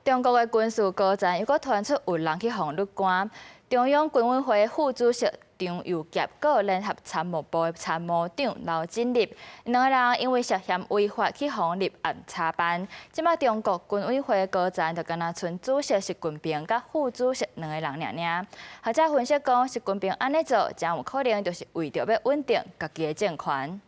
中国的军事高层又搁传出有人去访律官，中央军委会副主席张又杰，搁联合参谋部的参谋长刘振立，两个人因为涉嫌违法去访立案查办。即马中国军委会高层就敢若剩主席习近平甲副主席两个人尔。学者分析讲，习近平安尼做，真有可能就是为着要稳定家己的政权。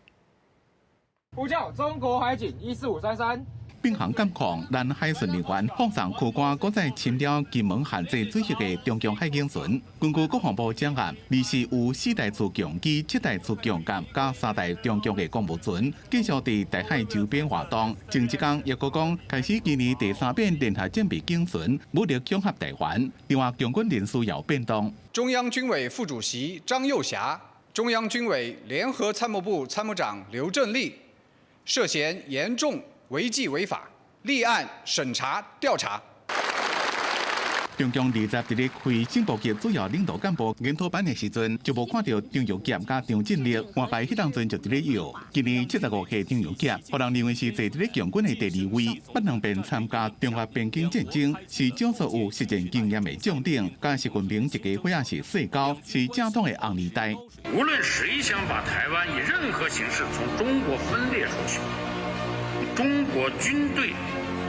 呼叫中国海警14533。并航监控南海巡人员放送区官搁在侵了金门限制水域的中共海警船。根据国防部掌握，二是有4台自强机、7台自强舰加3台中共的公务船，继续伫台海周边活动。前一天也搁讲，开始今年第3遍联合舰备警船武力恐吓台湾。另外，共军人数也有变动。中央军委副主席张又侠、中央军委联合参谋部参谋长刘振立涉嫌严重违纪违法，立案审查调查。中共20日咧开政部局主要领导干部研讨班的时阵，就无看到张又杰甲张振立，外界迄当阵就伫咧摇。今年75岁张又杰，互人认为是坐伫咧强军的第2位，不能便参加中华边境战争，是少数有实战经验的将领。甲习近平一家伙仔是世交，是正统的红二代。无论谁想把台湾以任何形式从中国分裂出去，中国军队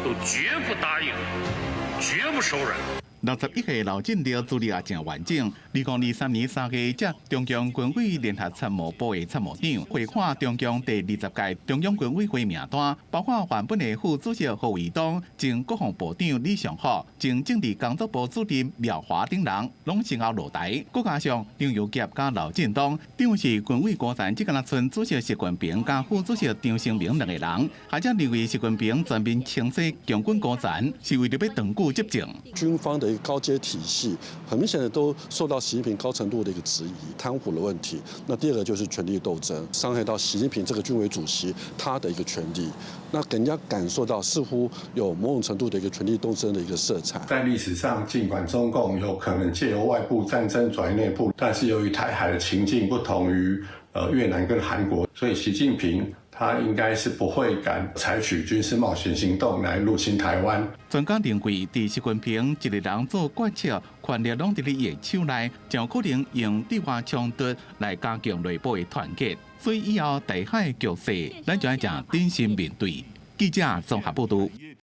都绝不答应，绝不手软。61岁刘振立资历也真完整。2023年3月，接中共军委联合参谋部的参谋长回看中共第20届中央军委会名单，包括原本的副主席胡伟东、前国防部长李尚福、前政治工作部主任廖华等人，拢先后落台。再加上张又杰加刘振东，等于是军委高层只敢若剩主席习近平加副主席张成明2个人。学者认为，习近平全面清洗强军高层，是为了要长久执政。军方的高阶体系很明显的都受到习近平高程度的一个质疑、贪腐的问题。那第二个就是权力斗争，伤害到习近平这个军委主席他的一个权利，那给人家感受到似乎有某种程度的一个权力斗争的一个色彩。在历史上，尽管中共有可能借由外部战争转移内部，但是由于台海的情境不同于越南跟韩国，所以习近平他应该是不会敢采取军事冒险行动来入侵台湾。专家认为，伫习近平一个人做决策，权力拢伫咧伊的手内，就可能用对外冲突来加强内部的团结。所以以后台海局势，咱就要正真心面对。记者综合报道。